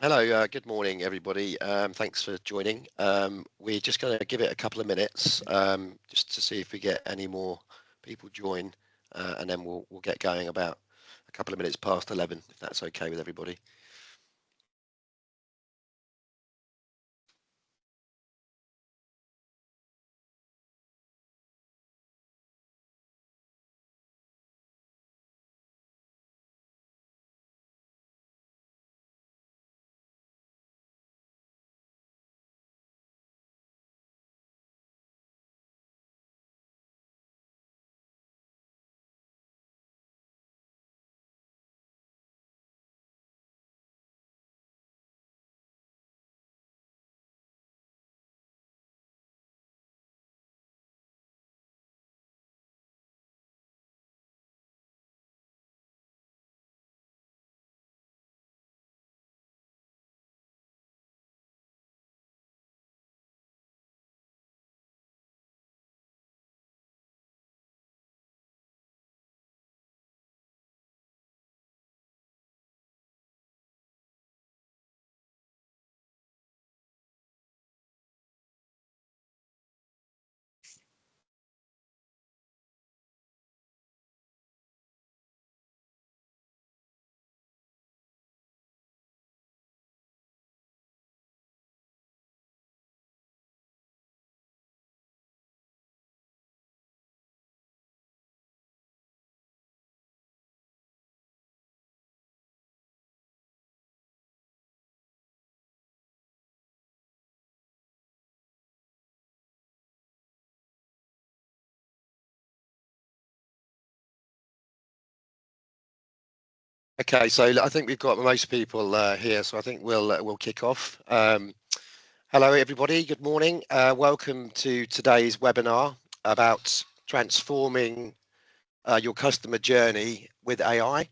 Hello, good morning, everybody. Thanks for joining. We're just going to give it a couple of minutes just to see if we get any more people join, and then we'll get going about a couple of minutes past 11, if that's okay with everybody. Okay, so I think we've got most people here, so I think we'll kick off. Hello, everybody. Good morning. Welcome to today's webinar about transforming your customer journey with AI.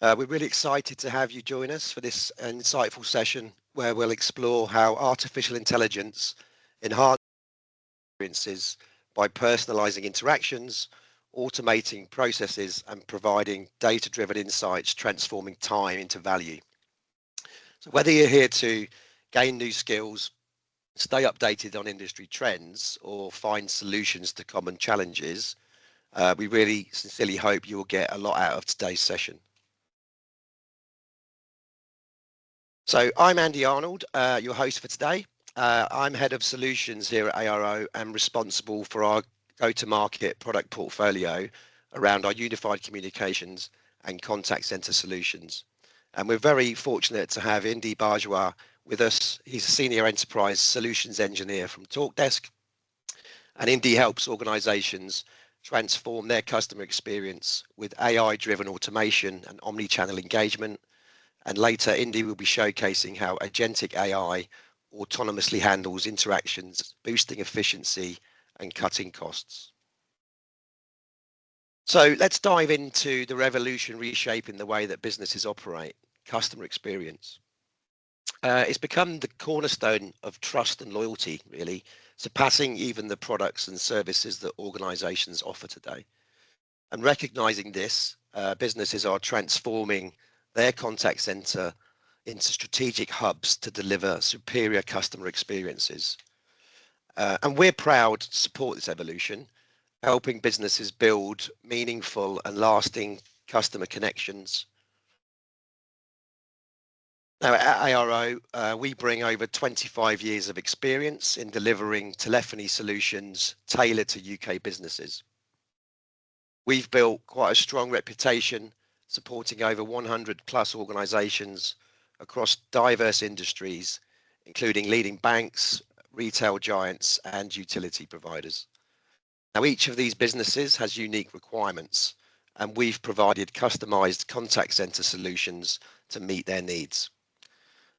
We're really excited to have you join us for this insightful session where we'll explore how artificial intelligence enhances experiences by personalizing interactions, automating processes, and providing data-driven insights, transforming time into value. So whether you're here to gain new skills, stay updated on industry trends, or find solutions to common challenges, we really sincerely hope you will get a lot out of today's session. So I'm Andy Arnold, your host for today. I'm head of solutions here at ARO and responsible for our go-to-market product portfolio around our unified communications and contact center solutions. And we're very fortunate to have Indy Bajwa with us. He's a senior enterprise solutions engineer from TalkDesk. And Indy helps organizations transform their customer experience with AI-driven automation and omni-channel engagement. And later, Indy will be showcasing how agentic AI autonomously handles interactions, boosting efficiency and cutting costs. So let's dive into the revolution reshaping the way that businesses operate, customer experience. It's become the cornerstone of trust and loyalty, really, surpassing even the products and services that organizations offer today. And recognizing this, businesses are transforming their contact center into strategic hubs to deliver superior customer experiences. And we're proud to support this evolution, helping businesses build meaningful and lasting customer connections. Now, at ARO, we bring over 25 years of experience in delivering telephony solutions tailored to UK businesses. We've built quite a strong reputation supporting over 100 plus organizations across diverse industries, including leading banks, retail giants, and utility providers. Now, each of these businesses has unique requirements, and we've provided customized contact center solutions to meet their needs.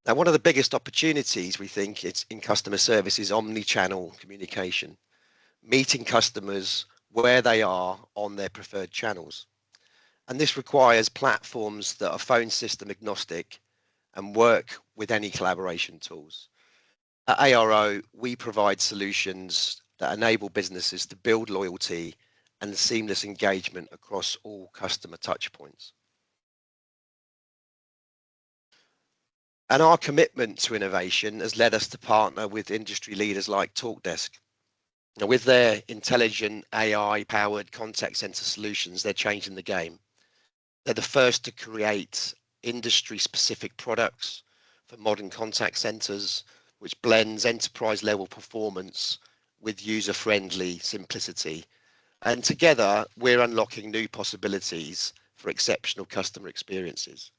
Now, one of the biggest opportunities we think it's in customer service is omni-channel communication, meeting customers where they are on their preferred channels. And this requires platforms that are phone system agnostic and work with any collaboration tools. At ARO, we provide solutions that enable businesses to build loyalty and seamless engagement across all customer touchpoints. And our commitment to innovation has led us to partner with industry leaders like TalkDesk. Now, with their intelligent AI-powered contact center solutions, they're changing the game. They're the first to create industry-specific products for modern contact centers, which blends enterprise-level performance with user-friendly simplicity. And together, we're unlocking new possibilities for exceptional customer experiences.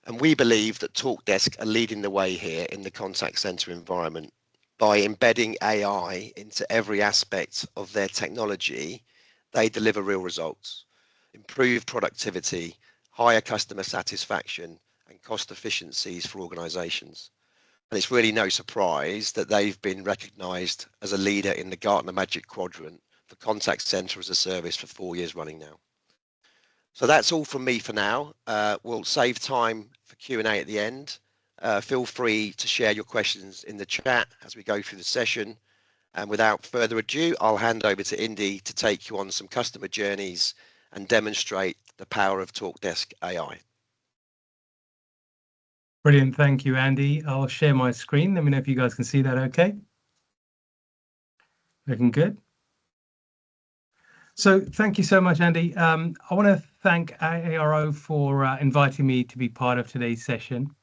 And we believe that TalkDesk are leading the way here in the contact center environment by embedding AI into every aspect of their technology. They deliver real results, improve productivity, higher customer satisfaction, and cost efficiencies for organizations. And it's really no surprise that they've been recognized as a leader in the Gartner Magic Quadrant for contact center as a service for 4 years running now. So that's all from me for now. We'll save time for Q&A at the end. Feel free to share your questions in the chat as we go through the session. And without further ado, I'll hand over to Indy to take you on some customer journeys and demonstrate the power of TalkDesk AI. Brilliant. Thank you, Andy. I'll share my screen. Let me know if you guys can see that okay. Looking good. So thank you so much, Andy. I want to thank AARO for inviting me to be part of today's session.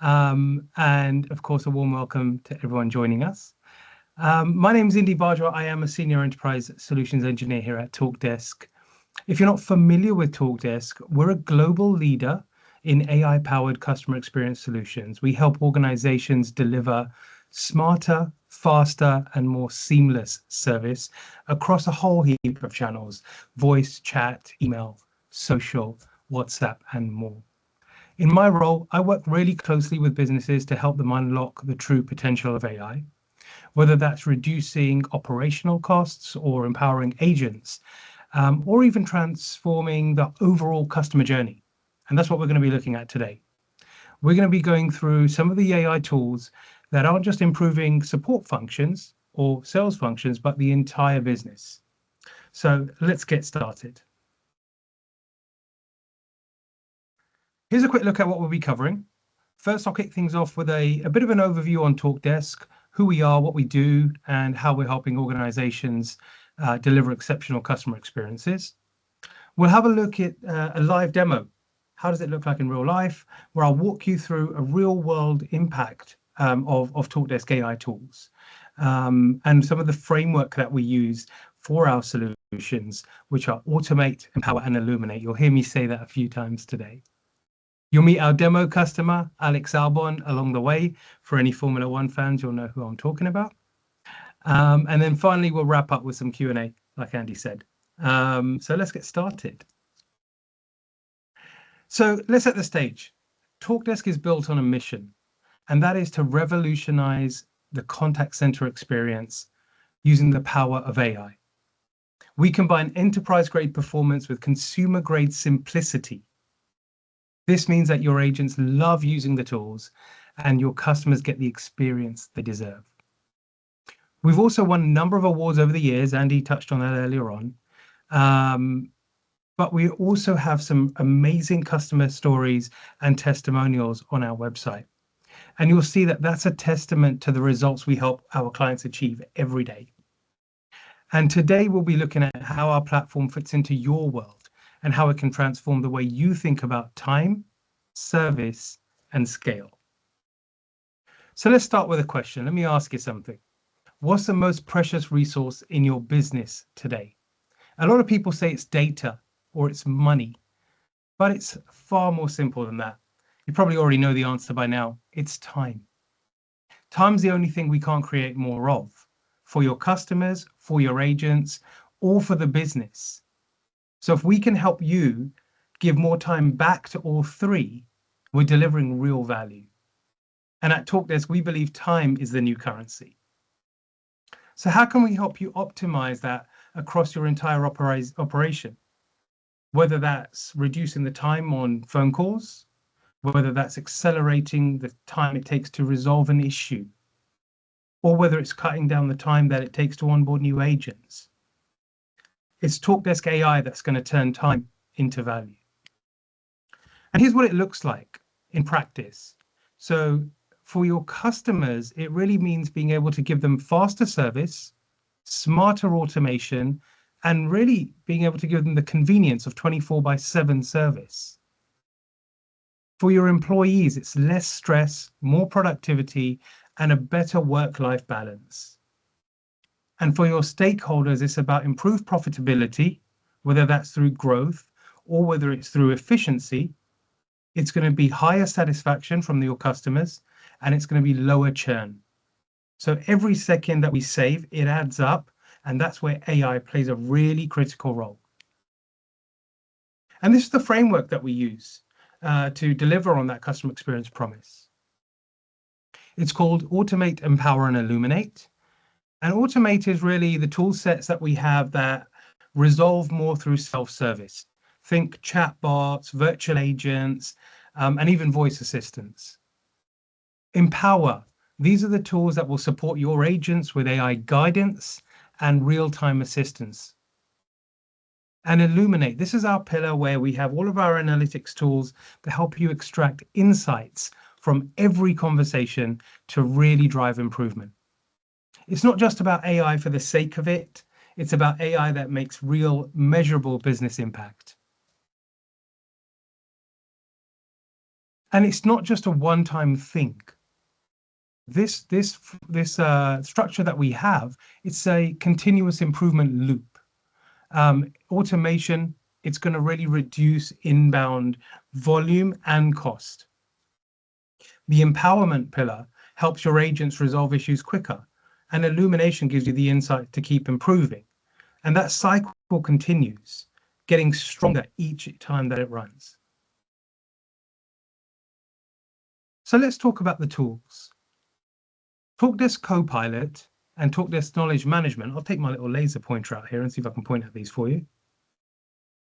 And of course, a warm welcome to everyone joining us. My name is Indy Bajwa. I am a Senior Enterprise Solutions Engineer here at TalkDesk. If you're not familiar with TalkDesk, we're a global leader in AI-powered customer experience solutions. We help organizations deliver smarter, faster, and more seamless service across a whole heap of channels: voice, chat, email, social, WhatsApp, and more. In my role, I work really closely with businesses to help them unlock the true potential of AI, whether that's reducing operational costs or empowering agents, or even transforming the overall customer journey. And that's what we're going to be looking at today. We're going to be going through some of the AI tools that aren't just improving support functions or sales functions, but the entire business. So let's get started. Here's a quick look at what we'll be covering. First, I'll kick things off with a bit of an overview on TalkDesk, who we are, what we do, and how we're helping organizations deliver exceptional customer experiences. We'll have a look at a live demo. How does it look like in real life? Where I'll walk you through a real world impact of TalkDesk AI tools and some of the framework that we use for our solutions, which are Automate, Empower, and Illuminate. You'll hear me say that a few times today. You'll meet our demo customer, Alex Albon, along the way. For any Formula One fans, you'll know who I'm talking about. And then finally, we'll wrap up with some Q&A, like Andy said. So let's get started. So let's set the stage. TalkDesk is built on a mission, and that is to revolutionize the contact center experience using the power of AI. We combine enterprise-grade performance with consumer-grade simplicity. This means that your agents love using the tools and your customers get the experience they deserve. We've also won a number of awards over the years. Andy touched on that earlier on. But we also have some amazing customer stories and testimonials on our website. And you'll see that that's a testament to the results we help our clients achieve every day. And today we'll be looking at how our platform fits into your world and how it can transform the way you think about time, service, and scale. So let's start with a question. Let me ask you something. What's the most precious resource in your business today? A lot of people say it's data or it's money, but it's far more simple than that. You probably already know the answer by now. It's time. Time's the only thing we can't create more of for your customers, for your agents, or for the business. So if we can help you give more time back to all three, we're delivering real value. And at TalkDesk, we believe time is the new currency. So how can we help you optimize that across your entire operation? Whether that's reducing the time on phone calls, whether that's accelerating the time it takes to resolve an issue, or whether it's cutting down the time that it takes to onboard new agents. It's TalkDesk AI that's going to turn time into value. And here's what it looks like in practice. So for your customers, it really means being able to give them faster service, smarter automation, and really being able to give them the convenience of 24/7 service. For your employees, it's less stress, more productivity, and a better work-life balance. And for your stakeholders, it's about improved profitability, whether that's through growth or whether it's through efficiency. It's going to be higher satisfaction from your customers, and it's going to be lower churn. So every second that we save, it adds up, and that's where AI plays a really critical role. And this is the framework that we use to deliver on that customer experience promise. It's called Automate, Empower, and Illuminate. And Automate is really the tool sets that we have that resolve more through self-service. Think chatbots, virtual agents, and even voice assistants. Empower. These are the tools that will support your agents with AI guidance and real-time assistance. And Illuminate. This is our pillar where we have all of our analytics tools to help you extract insights from every conversation to really drive improvement. It's not just about AI for the sake of it. It's about AI that makes real measurable business impact. And it's not just a one-time thing. This structure that we have, it's a continuous improvement loop. Automation, it's going to really reduce inbound volume and cost. The empowerment pillar helps your agents resolve issues quicker, and illumination gives you the insight to keep improving. And that cycle continues, getting stronger each time that it runs. So let's talk about the tools. TalkDesk Copilot and TalkDesk Knowledge Management. I'll take my little laser pointer out here and see if I can point at these for you.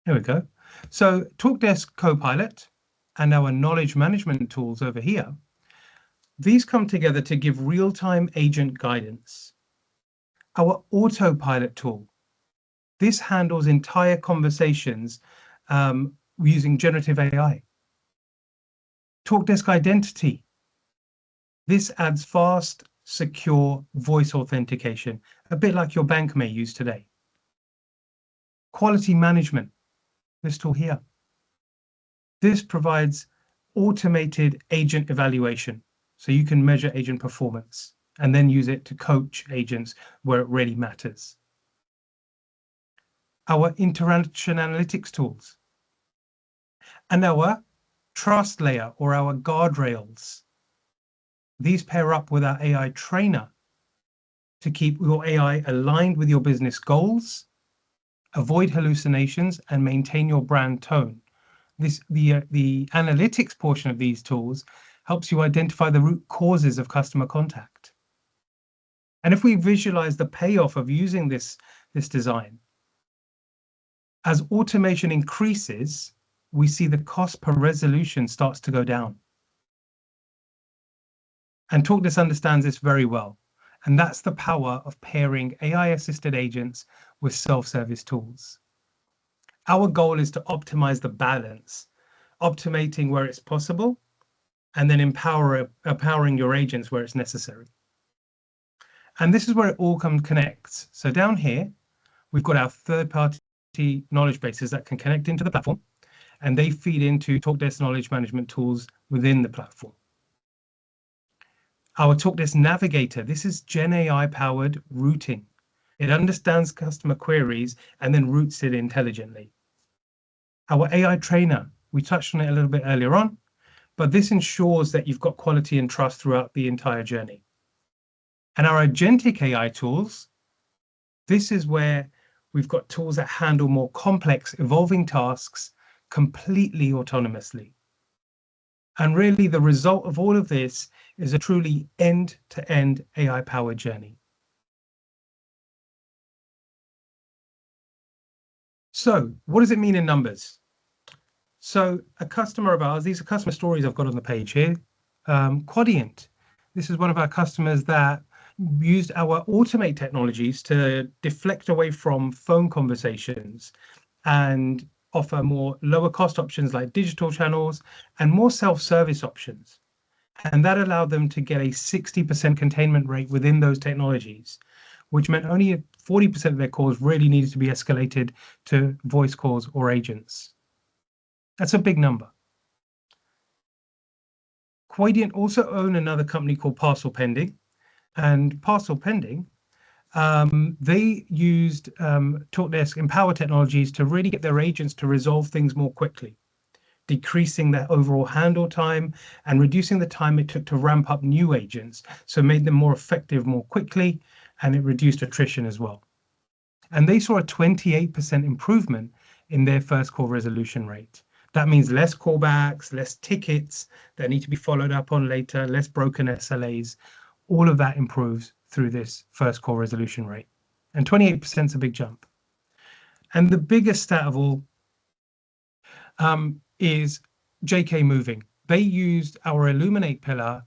There we go. So TalkDesk Copilot and our knowledge management tools over here, these come together to give real-time agent guidance. Our Autopilot tool, this handles entire conversations using generative AI. TalkDesk Identity, this adds fast, secure voice authentication, a bit like your bank may use today. Quality management, this tool here. This provides automated agent evaluation, so you can measure agent performance and then use it to coach agents where it really matters. Our interaction analytics tools and our trust layer or our guardrails. These pair up with our AI trainer to keep your AI aligned with your business goals, avoid hallucinations, and maintain your brand tone. The analytics portion of these tools helps you identify the root causes of customer contact. And if we visualize the payoff of using this design, as automation increases, we see the cost per resolution starts to go down. And TalkDesk understands this very well. And that's the power of pairing AI-assisted agents with self-service tools. Our goal is to optimize the balance, optimating where it's possible, and then empowering your agents where it's necessary. And this is where it all connects. So down here, we've got our third-party knowledge bases that can connect into the platform, and they feed into TalkDesk knowledge management tools within the platform. Our TalkDesk Navigator, this is Gen AI-powered routing. It understands customer queries and then routes it intelligently. Our AI trainer, we touched on it a little bit earlier on, but this ensures that you've got quality and trust throughout the entire journey. And our agentic AI tools, this is where we've got tools that handle more complex, evolving tasks completely autonomously. And really, the result of all of this is a truly end-to-end AI-powered journey. So what does it mean in numbers? So a customer of ours, these are customer stories I've got on the page here. Quadient, this is one of our customers that used our Automate technologies to deflect away from phone conversations and offer more lower cost options like digital channels and more self-service options. And that allowed them to get a 60% containment rate within those technologies, which meant only 40% of their calls really needed to be escalated to voice calls or agents. That's a big number. Quadient also own another company called Parcel Pending, and Parcel Pending, they used TalkDesk Empower technologies to really get their agents to resolve things more quickly, decreasing their overall handle time and reducing the time it took to ramp up new agents. So it made them more effective more quickly, and it reduced attrition as well. And they saw a 28% improvement in their first call resolution rate. That means less callbacks, less tickets that need to be followed up on later, less broken SLAs. All of that improves through this first call resolution rate. And 28% is a big jump. And the biggest stat of all is JK Moving. They used our Illuminate pillar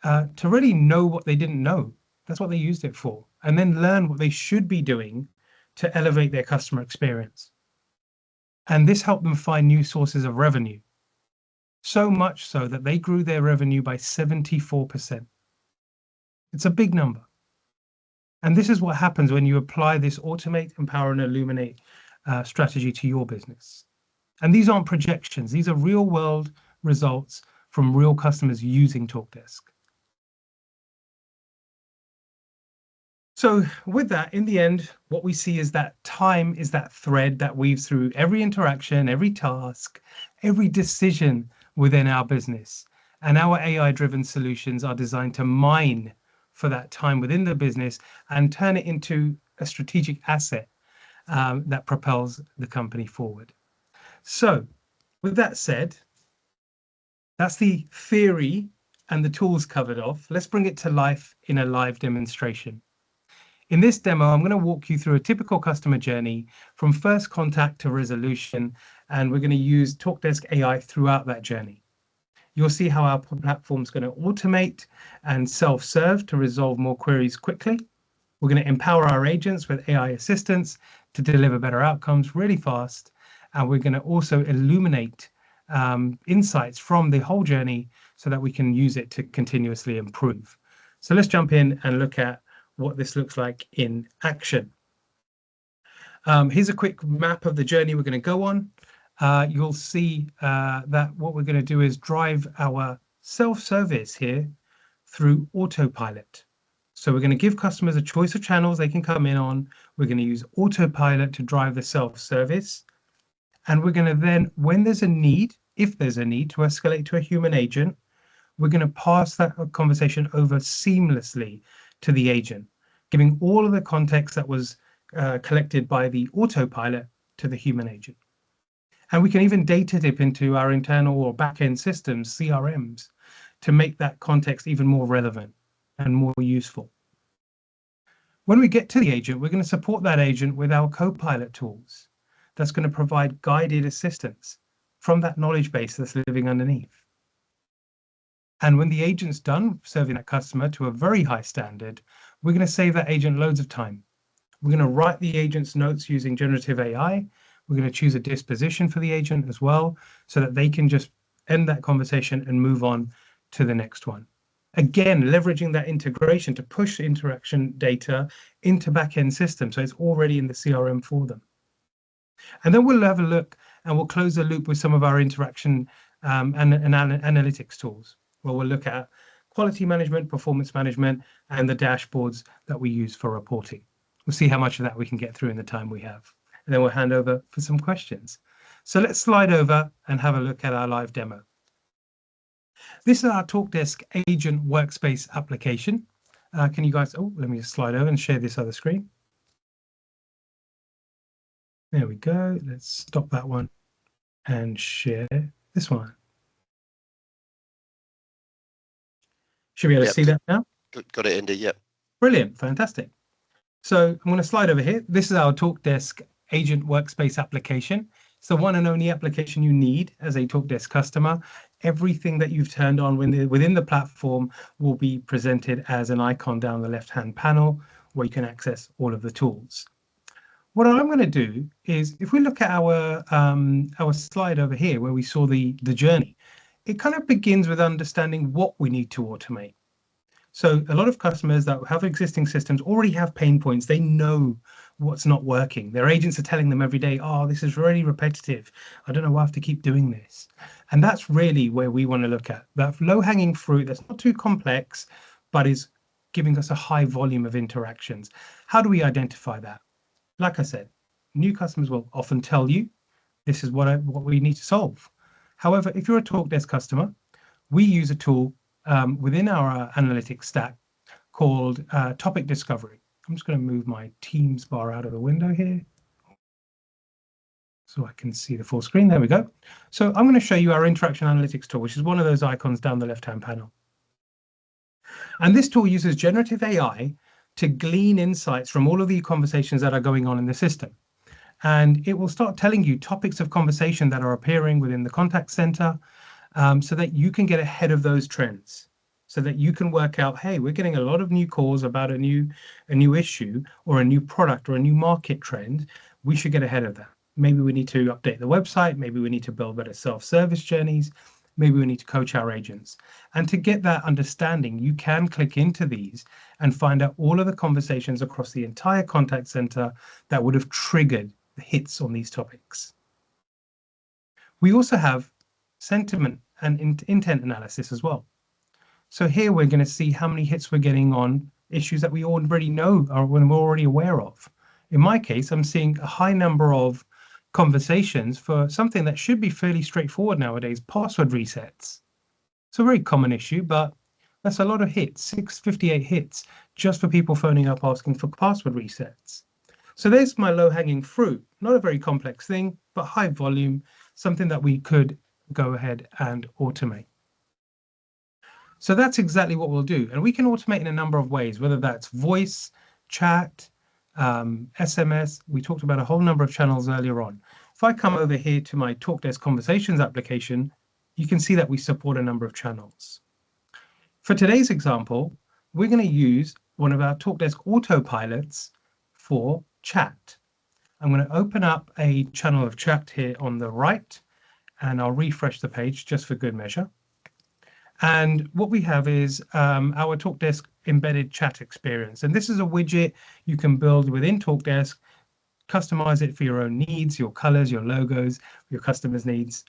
to really know what they didn't know. That's what they used it for. And then learn what they should be doing to elevate their customer experience. And this helped them find new sources of revenue. So much so that they grew their revenue by 74%. It's a big number. And this is what happens when you apply this automate, empower, and illuminate strategy to your business. And these aren't projections. These are real world results from real customers using TalkDesk. So with that, in the end, what we see is that time is that thread that weaves through every interaction, every task, every decision within our business. And our AI-driven solutions are designed to mine for that time within the business and turn it into a strategic asset that propels the company forward. So with that said, that's the theory and the tools covered off. Let's bring it to life in a live demonstration. In this demo, I'm going to walk you through a typical customer journey from first contact to resolution, and we're going to use TalkDesk AI throughout that journey. You'll see how our platform is going to automate and self-serve to resolve more queries quickly. We're going to empower our agents with AI assistance to deliver better outcomes really fast. And we're going to also illuminate insights from the whole journey so that we can use it to continuously improve. So let's jump in and look at what this looks like in action. Here's a quick map of the journey we're going to go on. You'll see that what we're going to do is drive our self-service here through autopilot. So we're going to give customers a choice of channels they can come in on. We're going to use autopilot to drive the self-service. And we're going to then, when there's a need, if there's a need to escalate to a human agent, we're going to pass that conversation over seamlessly to the agent, giving all of the context that was collected by the autopilot to the human agent. And we can even data dip into our internal or back-end systems, CRMs, to make that context even more relevant and more useful. When we get to the agent, we're going to support that agent with our Copilot tools. That's going to provide guided assistance from that knowledge base that's living underneath. And when the agent's done serving that customer to a very high standard, we're going to save that agent loads of time. We're going to write the agent's notes using generative AI. We're going to choose a disposition for the agent as well, so that they can just end that conversation and move on to the next one. Again, leveraging that integration to push interaction data into back-end systems, so it's already in the CRM for them. And then we'll have a look and we'll close the loop with some of our interaction and analytics tools, where we'll look at quality management, performance management, and the dashboards that we use for reporting. We'll see how much of that we can get through in the time we have. And then we'll hand over for some questions. So let's slide over and have a look at our live demo. This is our TalkDesk Agent Workspace application. Can you guys, let me just slide over and share this other screen. There we go. Let's stop that one and share this one. Should be able to see that now? Got it, Indy, yep. Brilliant, fantastic. So I'm going to slide over here. This is our TalkDesk Agent Workspace application. It's the one and only application you need as a TalkDesk customer. Everything that you've turned on within the platform will be presented as an icon down the left-hand panel where you can access all of the tools. What I'm going to do is, if we look at our slide over here where we saw the journey, it kind of begins with understanding what we need to automate. So a lot of customers that have existing systems already have pain points. They know what's not working. Their agents are telling them every day, oh, this is really repetitive. I don't know why I have to keep doing this. And that's really where we want to look at that low-hanging fruit that's not too complex, but is giving us a high volume of interactions. How do we identify that? Like I said, new customers will often tell you, this is what we need to solve. However, if you're a TalkDesk customer, we use a tool within our analytics stack called Topic Discovery. I'm just going to move my Teams bar out of the window here so I can see the full screen. There we go. So I'm going to show you our interaction analytics tool, which is one of those icons down the left-hand panel. And this tool uses generative AI to glean insights from all of the conversations that are going on in the system. And it will start telling you topics of conversation that are appearing within the contact center, so that you can get ahead of those trends, so that you can work out, hey, we're getting a lot of new calls about a new issue or a new product or a new market trend. We should get ahead of that. Maybe we need to update the website. Maybe we need to build better self-service journeys. Maybe we need to coach our agents. And to get that understanding, you can click into these and find out all of the conversations across the entire contact center that would have triggered the hits on these topics. We also have sentiment and intent analysis as well. So here we're going to see how many hits we're getting on issues that we already know or we're already aware of. In my case, I'm seeing a high number of conversations for something that should be fairly straightforward nowadays, password resets. It's a very common issue, but that's a lot of hits, 658 hits just for people phoning up asking for password resets. So there's my low-hanging fruit, not a very complex thing, but high volume, something that we could go ahead and automate. So that's exactly what we'll do. And we can automate in a number of ways, whether that's voice, chat, SMS. We talked about a whole number of channels earlier on. If I come over here to my TalkDesk Conversations application, you can see that we support a number of channels. For today's example, we're going to use one of our TalkDesk autopilots for chat. I'm going to open up a channel of chat here on the right, and I'll refresh the page just for good measure. And what we have is our TalkDesk embedded chat experience. And this is a widget you can build within TalkDesk, customize it for your own needs, your colors, your logos, your customers' needs.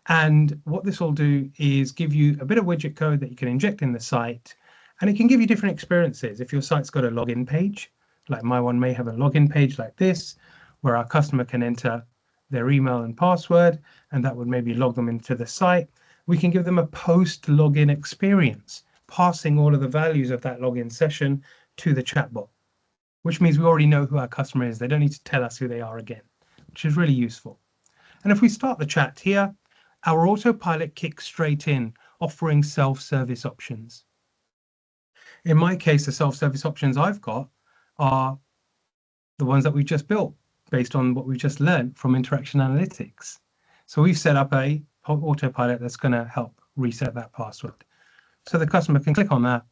And what this will do is give you a bit of widget code that you can inject in the site, and it can give you different experiences. If your site's got a login page, like my one may have a login page like this, where our customer can enter their email and password, and that would maybe log them into the site. We can give them a post-login experience, passing all of the values of that login session to the chatbot, which means we already know who our customer is. They don't need to tell us who they are again, which is really useful. And if we start the chat here, our autopilot kicks straight in, offering self-service options. In my case, the self-service options I've got are the ones that we've just built based on what we've just learned from interaction analytics. So we've set up a autopilot that's going to help reset that password. So the customer can click on that,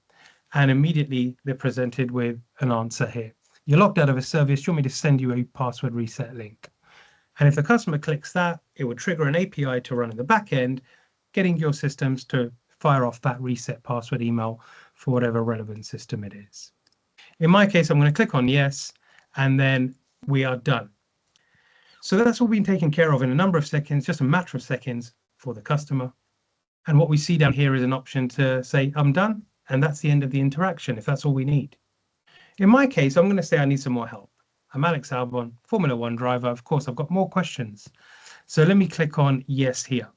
and immediately they're presented with an answer here. You're locked out of a service. Do you want me to send you a password reset link? And if the customer clicks that, it will trigger an API to run in the back end, getting your systems to fire off that reset password email for whatever relevant system it is. In my case, I'm going to click on yes, and then we are done. So that's all been taken care of in a number of seconds, just a matter of seconds for the customer. And what we see down here is an option to say, I'm done, and that's the end of the interaction, if that's all we need. In my case, I'm going to say I need some more help. I'm Alex Albon, Formula One driver. Of course, I've got more questions. So let me click on yes here.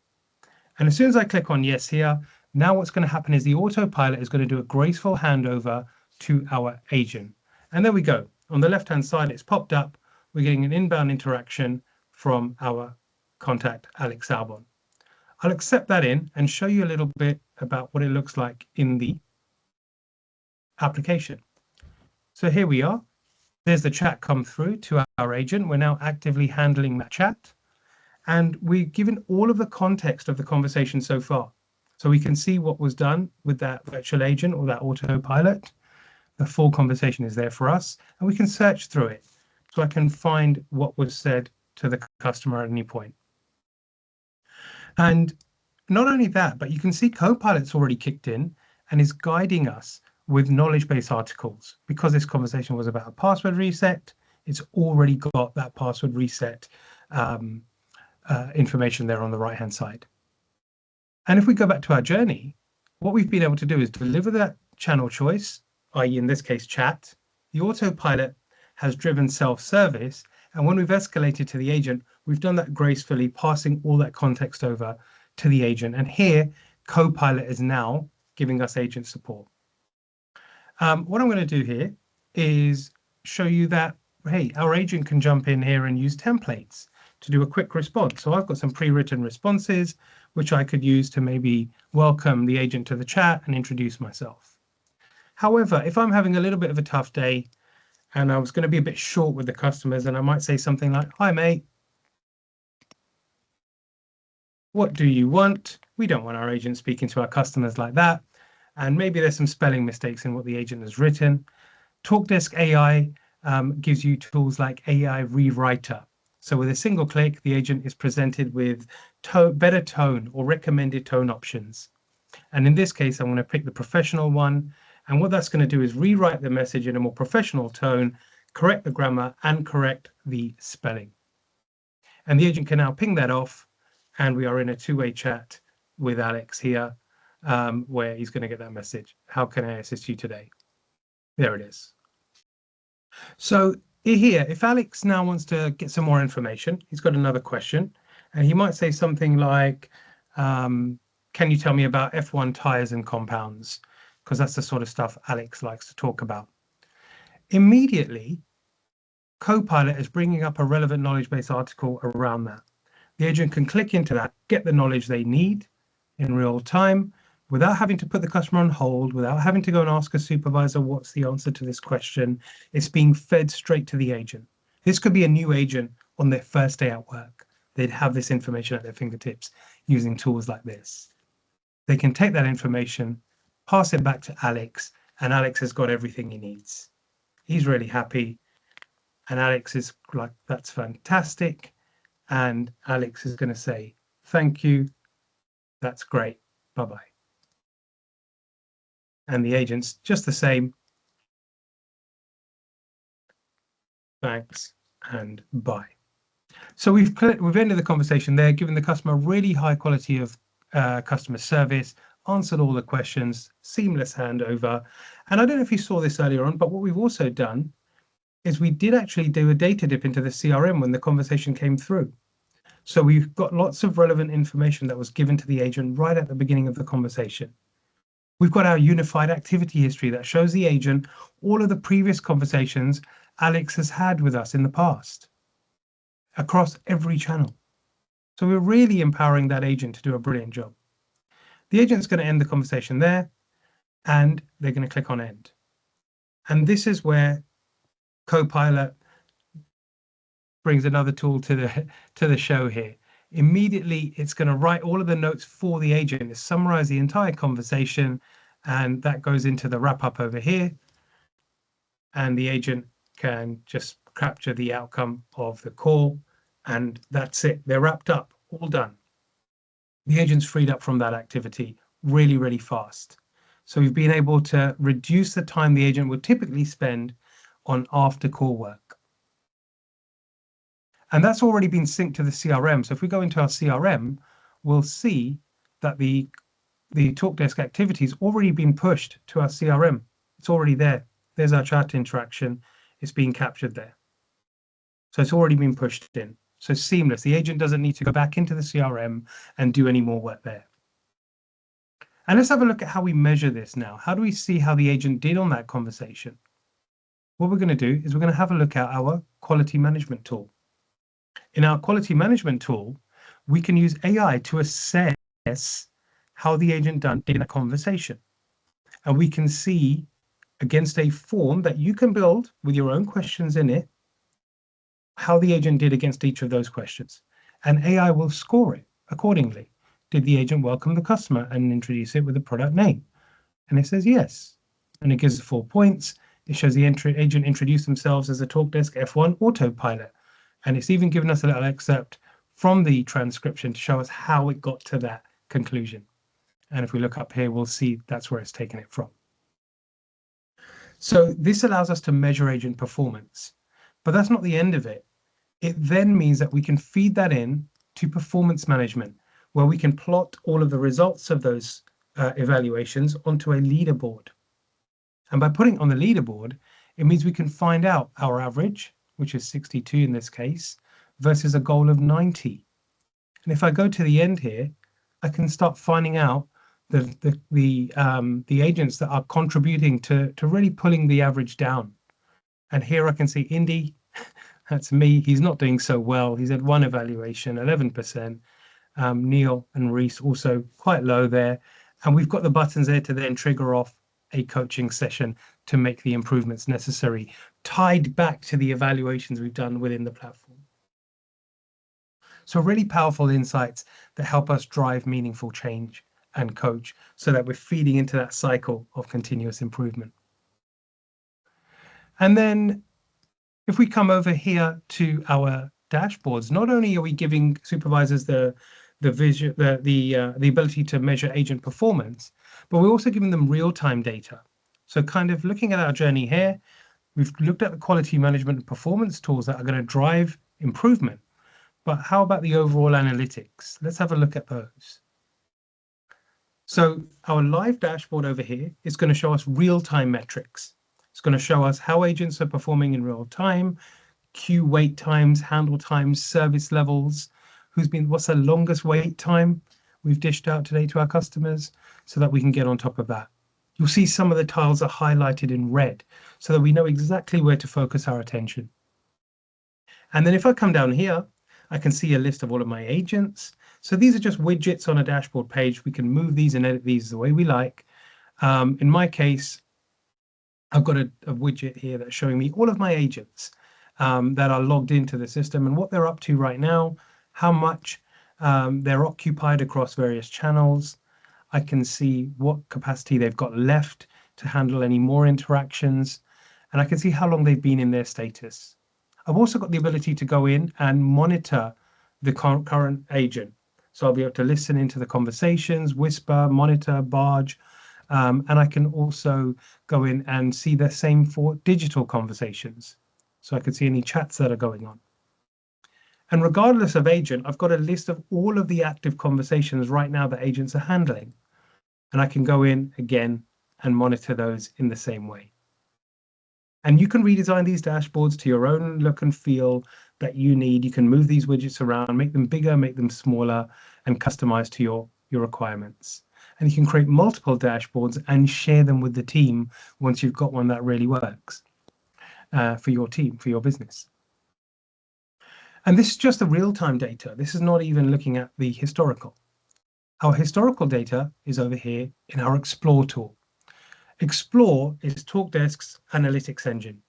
And as soon as I click on yes here, now what's going to happen is the autopilot is going to do a graceful handover to our agent. And there we go. On the left-hand side, it's popped up. We're getting an inbound interaction from our contact, Alex Albon. I'll accept that in and show you a little bit about what it looks like in the application. So here we are. There's the chat come through to our agent. We're now actively handling that chat. And we've given all of the context of the conversation so far. So we can see what was done with that virtual agent or that autopilot. The full conversation is there for us, and we can search through it. So I can find what was said to the customer at any point. And not only that, but you can see Copilot's already kicked in and is guiding us with knowledge base articles. Because this conversation was about a password reset, it's already got that password reset information there on the right hand side. And if we go back to our journey, what we've been able to do is deliver that channel choice, i.e. in this case, chat. The autopilot has driven self-service. And when we've escalated to the agent, we've done that gracefully, passing all that context over to the agent. And here, Copilot is now giving us agent support. What I'm going to do here is show you that, hey, our agent can jump in here and use templates to do a quick response. So I've got some pre-written responses, which I could use to maybe welcome the agent to the chat and introduce myself. However, if I'm having a little bit of a tough day and I was going to be a bit short with the customers, and I might say something like, "Hi, mate. What do you want?" We don't want our agent speaking to our customers like that. And maybe there's some spelling mistakes in what the agent has written. TalkDesk AI gives you tools like AI Rewriter. So with a single click, the agent is presented with better tone or recommended tone options. And in this case, I'm going to pick the professional one. And what that's going to do is rewrite the message in a more professional tone, correct the grammar, and correct the spelling. And the agent can now ping that off, and we are in a two-way chat with Alex here, where he's going to get that message. How can I assist you today? There it is. So here, if Alex now wants to get some more information, he's got another question, and he might say something like, can you tell me about F1 tires and compounds? Because that's the sort of stuff Alex likes to talk about. Immediately, Copilot is bringing up a relevant knowledge base article around that. The agent can click into that, get the knowledge they need in real time, without having to put the customer on hold, without having to go and ask a supervisor, what's the answer to this question? It's being fed straight to the agent. This could be a new agent on their first day at work. They'd have this information at their fingertips using tools like this. They can take that information, pass it back to Alex, and Alex has got everything he needs. He's really happy. And Alex is like, that's fantastic. And Alex is going to say, thank you. That's great. Bye-bye. And the agent's just the same. Thanks and bye. So we've ended the conversation there, given the customer really high quality of customer service, answered all the questions, seamless handover. And I don't know if you saw this earlier on, but what we've also done is we did actually do a data dip into the CRM when the conversation came through. So we've got lots of relevant information that was given to the agent right at the beginning of the conversation. We've got our unified activity history that shows the agent all of the previous conversations Alex has had with us in the past across every channel. So we're really empowering that agent to do a brilliant job. The agent's going to end the conversation there, and they're going to click on end. And this is where Copilot brings another tool to the show here. Immediately, it's going to write all of the notes for the agent, to summarize the entire conversation, and that goes into the wrap up over here. And the agent can just capture the outcome of the call, and that's it. They're wrapped up, all done. The agent's freed up from that activity really, really fast. So we've been able to reduce the time the agent would typically spend on after call work. And that's already been synced to the CRM. So if we go into our CRM, we'll see that the TalkDesk activity's already been pushed to our CRM. It's already there. There's our chat interaction. It's being captured there. So it's already been pushed in. So seamless. The agent doesn't need to go back into the CRM and do any more work there. And let's have a look at how we measure this now. How do we see how the agent did on that conversation? What we're going to do is we're going to have a look at our quality management tool. In our quality management tool, we can use AI to assess how the agent did in a conversation. And we can see against a form that you can build with your own questions in it, how the agent did against each of those questions. And AI will score it accordingly. Did the agent welcome the customer and introduce it with a product name? And it says yes. And it gives 4 points. It shows the agent introduced themselves as a TalkDesk F1 autopilot. And it's even given us a little excerpt from the transcription to show us how it got to that conclusion. And if we look up here, we'll see that's where it's taken it from. So this allows us to measure agent performance, but that's not the end of it. It then means that we can feed that in to performance management, where we can plot all of the results of those evaluations onto a leaderboard. And by putting it on the leaderboard, it means we can find out our average, which is 62 in this case, versus a goal of 90. And if I go to the end here, I can start finding out the agents that are contributing to really pulling the average down. And here I can see Indy, that's me. He's not doing so well. He's had one evaluation, 11%. Neil and Reese also quite low there. And we've got the buttons there to then trigger off a coaching session to make the improvements necessary, tied back to the evaluations we've done within the platform. So really powerful insights that help us drive meaningful change and coach so that we're feeding into that cycle of continuous improvement. And then if we come over here to our dashboards, not only are we giving supervisors the ability to measure agent performance, but we're also giving them real-time data. So kind of looking at our journey here, we've looked at the quality management and performance tools that are going to drive improvement. But how about the overall analytics? Let's have a look at those. So our live dashboard over here is going to show us real-time metrics. It's going to show us how agents are performing in real time, queue wait times, handle times, service levels, what's the longest wait time we've dished out today to our customers, so that we can get on top of that. You'll see some of the tiles are highlighted in red so that we know exactly where to focus our attention. And then if I come down here, I can see a list of all of my agents. So these are just widgets on a dashboard page. We can move these and edit these the way we like. In my case, I've got a widget here that's showing me all of my agents that are logged into the system and what they're up to right now, how much they're occupied across various channels. I can see what capacity they've got left to handle any more interactions, and I can see how long they've been in their status. I've also got the ability to go in and monitor the current agent. So I'll be able to listen into the conversations, whisper, monitor, barge, and I can also go in and see the same for digital conversations. So I can see any chats that are going on. And regardless of agent, I've got a list of all of the active conversations right now that agents are handling. And I can go in again and monitor those in the same way. And you can redesign these dashboards to your own look and feel that you need. You can move these widgets around, make them bigger, make them smaller, and customize to your requirements. And you can create multiple dashboards and share them with the team once you've got one that really works for your team, for your business. And this is just the real-time data. This is not even looking at the historical. Our historical data is over here in our Explore tool. Explore is TalkDesk's analytics engine.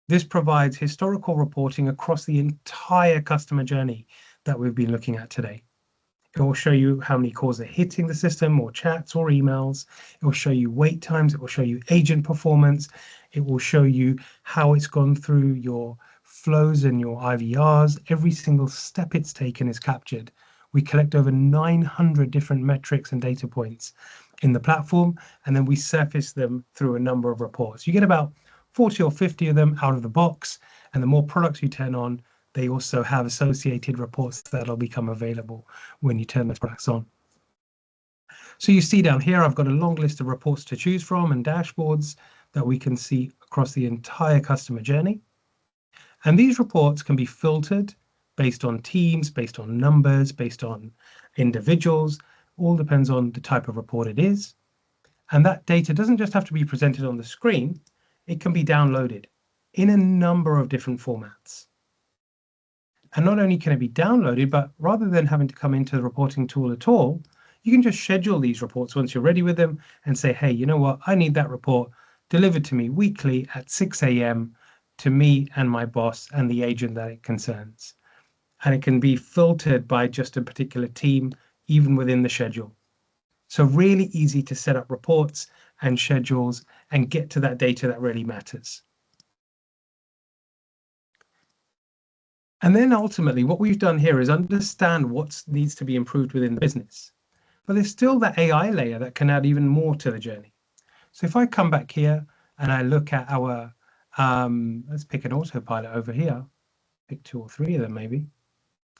This provides historical reporting across the entire customer journey that we've been looking at today. It will show you how many calls are hitting the system, or chats or emails. It will show you wait times. It will show you agent performance. It will show you how it's gone through your flows and your IVRs. Every single step it's taken is captured. We collect over 900 different metrics and data points in the platform, and then we surface them through a number of reports. You get about 40 or 50 of them out of the box, and the more products you turn on, they also have associated reports that'll become available when you turn those products on. So you see down here, I've got a long list of reports to choose from and dashboards that we can see across the entire customer journey. And these reports can be filtered based on teams, based on numbers, based on individuals. All depends on the type of report it is. And that data doesn't just have to be presented on the screen. It can be downloaded in a number of different formats. And not only can it be downloaded, but rather than having to come into the reporting tool at all, you can just schedule these reports once you're ready with them and say, hey, you know what? I need that report delivered to me weekly at 6 a.m. to me and my boss and the agent that it concerns. And it can be filtered by just a particular team, even within the schedule. So really easy to set up reports and schedules and get to that data that really matters. And then ultimately, what we've done here is understand what needs to be improved within the business. but there's still that AI layer that can add even more to the journey. So if I come back here and I look at our, let's pick an autopilot over here, pick 2 or 3 of them maybe.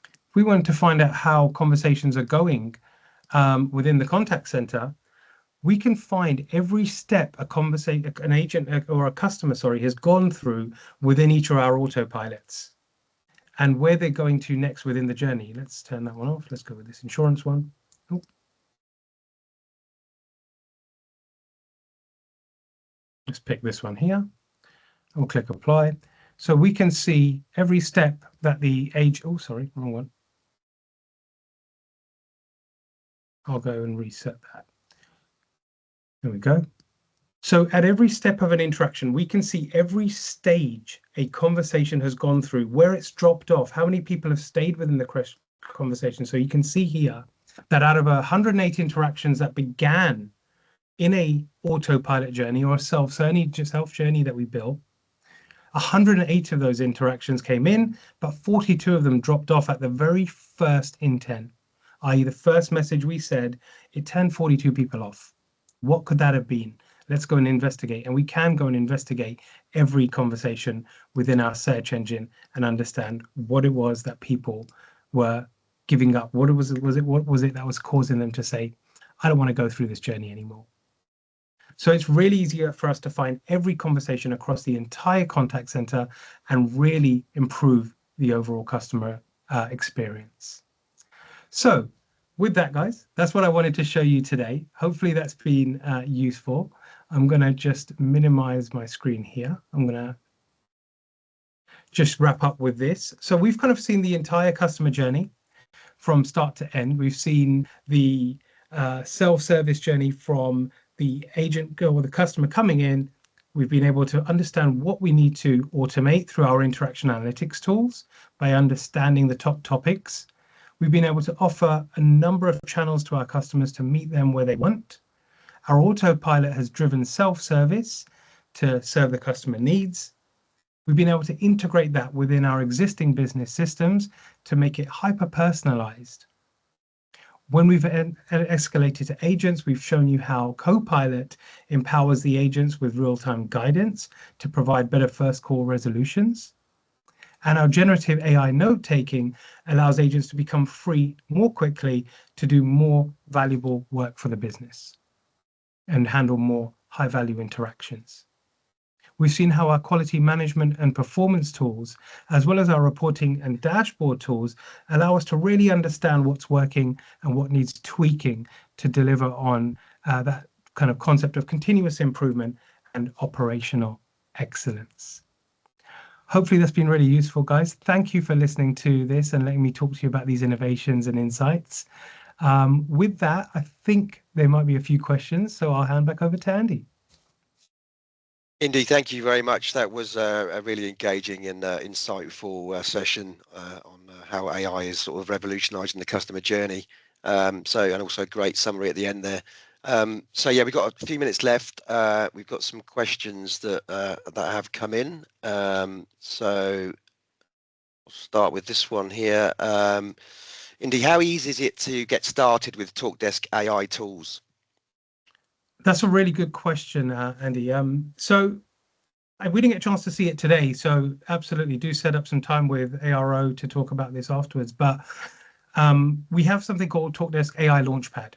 If we wanted to find out how conversations are going within the contact center, we can find every step an agent or a customer, sorry, has gone through within each of our autopilots and where they're going to next within the journey. Let's turn that one off. Let's go with this insurance one. Oh. Let's pick this one here. I'll click apply. So we can see every step that the agent, oh, sorry, wrong one. I'll go and reset that. There we go. So at every step of an interaction, we can see every stage a conversation has gone through, where it's dropped off, how many people have stayed within the conversation. So you can see here that out of 108 interactions that began in a autopilot journey or a self journey that we built, 108 of those interactions came in, but 42 of them dropped off at the very first intent, i.e. the first message we said, it turned 42 people off. What could that have been? Let's go and investigate. And we can go and investigate every conversation within our search engine and understand what it was that people were giving up. What was it that was causing them to say, I don't want to go through this journey anymore. So it's really easier for us to find every conversation across the entire contact center and really improve the overall customer experience. So with that, guys, that's what I wanted to show you today. Hopefully that's been useful. I'm going to just minimize my screen here. I'm going to just wrap up with this. So we've kind of seen the entire customer journey from start to end. We've seen the self-service journey from the agent or the customer coming in. We've been able to understand what we need to automate through our interaction analytics tools by understanding the top topics. We've been able to offer a number of channels to our customers to meet them where they want. Our autopilot has driven self-service to serve the customer needs. We've been able to integrate that within our existing business systems to make it hyper-personalized. When we've escalated to agents, we've shown you how Copilot empowers the agents with real-time guidance to provide better first call resolutions. And our generative AI note-taking allows agents to become free more quickly to do more valuable work for the business and handle more high-value interactions. We've seen how our quality management and performance tools, as well as our reporting and dashboard tools, allow us to really understand what's working and what needs tweaking to deliver on that kind of concept of continuous improvement and operational excellence. Hopefully that's been really useful, guys. Thank you for listening to this and letting me talk to you about these innovations and insights. With that, I think there might be a few questions, so I'll hand back over to Andy. Indy, thank you very much. That was a really engaging and insightful session on how AI is sort of revolutionising the customer journey. And also a great summary at the end there. So yeah, we've got a few minutes left. We've got some questions that have come in. So I'll start with this one here. Indy, how easy is it to get started with TalkDesk AI tools? That's a really good question, Andy. So we didn't get a chance to see it today, so absolutely do set up some time with ARO to talk about this afterwards. But we have something called TalkDesk AI Launchpad,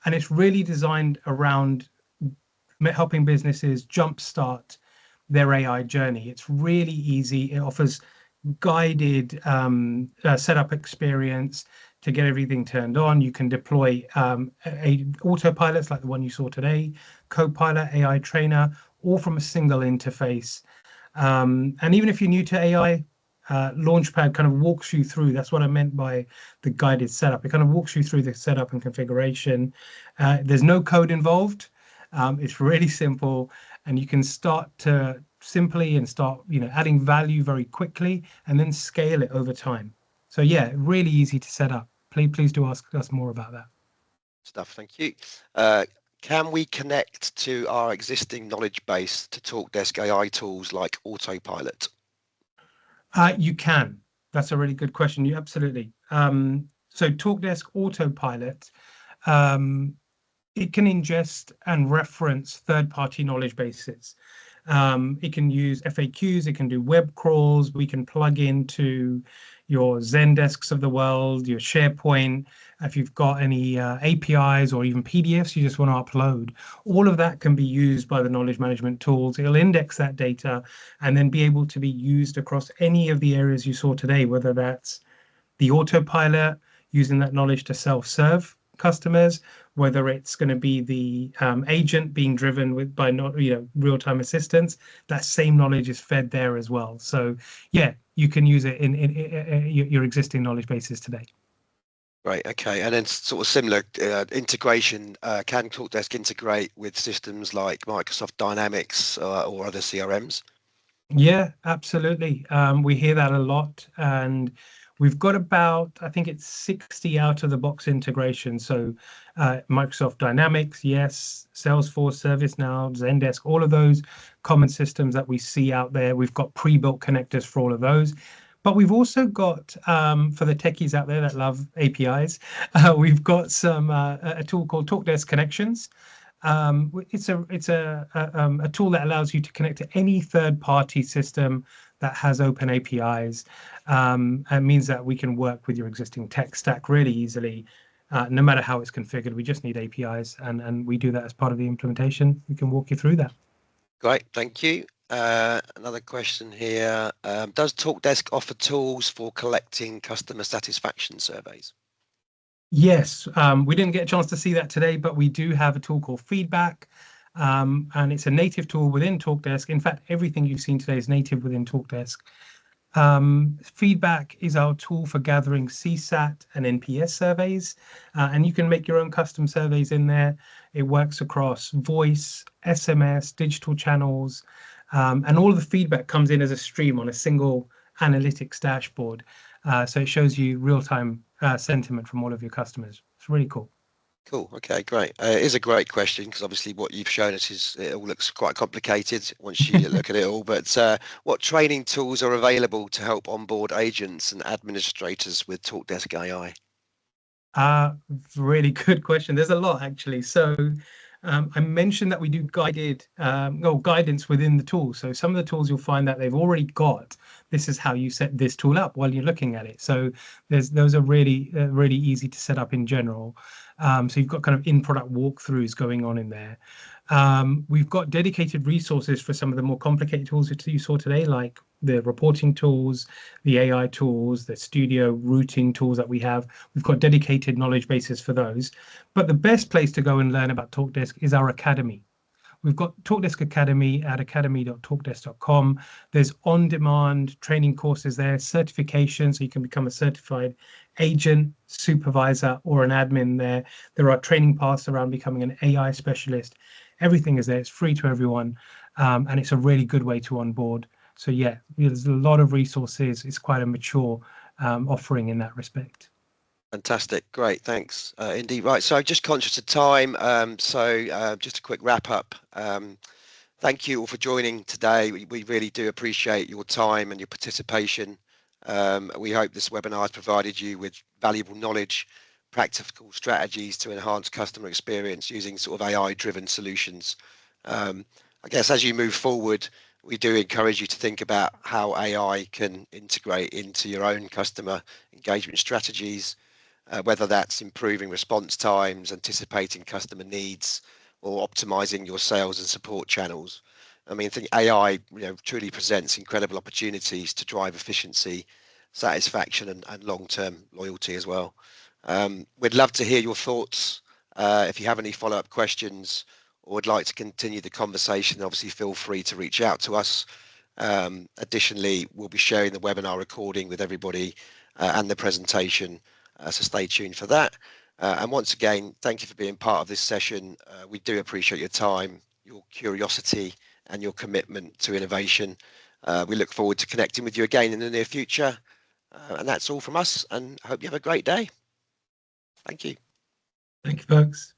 and it's really designed around helping businesses jumpstart their AI journey. It's really easy. It offers guided setup experience to get everything turned on. You can deploy autopilots like the one you saw today, Copilot, AI Trainer, all from a single interface. And even if you're new to AI, Launchpad kind of walks you through. That's what I meant by the guided setup. It kind of walks you through the setup and configuration. There's no code involved. It's really simple, and you can start to simply and start, adding value very quickly, and then scale it over time. So yeah, really easy to set up. Please do ask us more about that. Thank you. Can we connect to our existing knowledge base to TalkDesk AI tools like Autopilot? You can. That's a really good question. You absolutely. So TalkDesk Autopilot It can ingest and reference third-party knowledge bases. It can use FAQs, it can do web crawls, we can plug into your Zendesks of the world, your SharePoint. If you've got any APIs or even PDFs you just want to upload, all of that can be used by the knowledge management tools. It'll index that data and then be able to be used across any of the areas you saw today, whether that's the autopilot, using that knowledge to self-serve customers, whether it's going to be the agent being driven with by not real-time assistance. That same knowledge is fed there as well. So yeah, you can use it in your existing knowledge bases today. Right. Okay. And then sort of similar integration. Can TalkDesk integrate with systems like Microsoft Dynamics or other CRMs? Yeah, absolutely. We hear that a lot, and we've got about, I think it's 60 out of the box integration. So Microsoft Dynamics, yes, Salesforce, ServiceNow, Zendesk, all of those common systems that we see out there. We've got pre-built connectors for all of those. But we've also got, for the techies out there that love APIs, we've got a tool called TalkDesk Connections. It's a tool that allows you to connect to any third-party system that has open APIs, and means that we can work with your existing tech stack really easily, no matter how it's configured. We just need APIs, and we do that as part of the implementation. We can walk you through that. Great, thank you. Another question here. Does TalkDesk offer tools for collecting customer satisfaction surveys? Yes, we didn't get a chance to see that today, but we do have a tool called Feedback, and it's a native tool within TalkDesk. In fact, everything you've seen today is native within TalkDesk. Feedback is our tool for gathering CSAT and NPS surveys, and you can make your own custom surveys in there. It works across voice, SMS, digital channels, and all of the feedback comes in as a stream on a single analytics dashboard. So it shows you real-time sentiment from all of your customers. It's really cool. Cool. Okay, great. It is a great question because obviously what you've shown us is it all looks quite complicated once you look at it all. But what training tools are available to help onboard agents and administrators with TalkDesk AI? Really good question. There's a lot actually. So I mentioned that we do guidance within the tool. So some of the tools you'll find that they've already got, this is how you set this tool up while you're looking at it. So those are really easy to set up in general. So you've got kind of in-product walkthroughs going on in there. We've got dedicated resources for some of the more complicated tools that you saw today, like the reporting tools, the AI tools, the studio routing tools that we have. We've got dedicated knowledge bases for those. But the best place to go and learn about TalkDesk is our academy. We've got TalkDesk Academy at academy.talkdesk.com. There's on-demand training courses there, certification, so you can become a certified agent, supervisor, or an admin there. There are training paths around becoming an AI specialist. Everything is there. It's free to everyone, and it's a really good way to onboard. So yeah, there's a lot of resources. It's quite a mature offering in that respect. Fantastic. Great. Thanks, Indy. Right. So just conscious of time. Just a quick wrap up. Thank you all for joining today. We really do appreciate your time and your participation. We hope this webinar has provided you with valuable knowledge, practical strategies to enhance customer experience using sort of AI-driven solutions. I guess as you move forward, we do encourage you to think about how AI can integrate into your own customer engagement strategies. Whether that's improving response times, anticipating customer needs, or optimizing your sales and support channels. I mean, I think AI, truly presents incredible opportunities to drive efficiency, satisfaction, and long-term loyalty as well. We'd love to hear your thoughts. If you have any follow-up questions or would like to continue the conversation, obviously feel free to reach out to us. Additionally, we'll be sharing the webinar recording with everybody and the presentation. So stay tuned for that. And once again, thank you for being part of this session. We do appreciate your time, your curiosity, and your commitment to innovation. We look forward to connecting with you again in the near future. And that's all from us, and hope you have a great day. Thank you. Thank you, folks.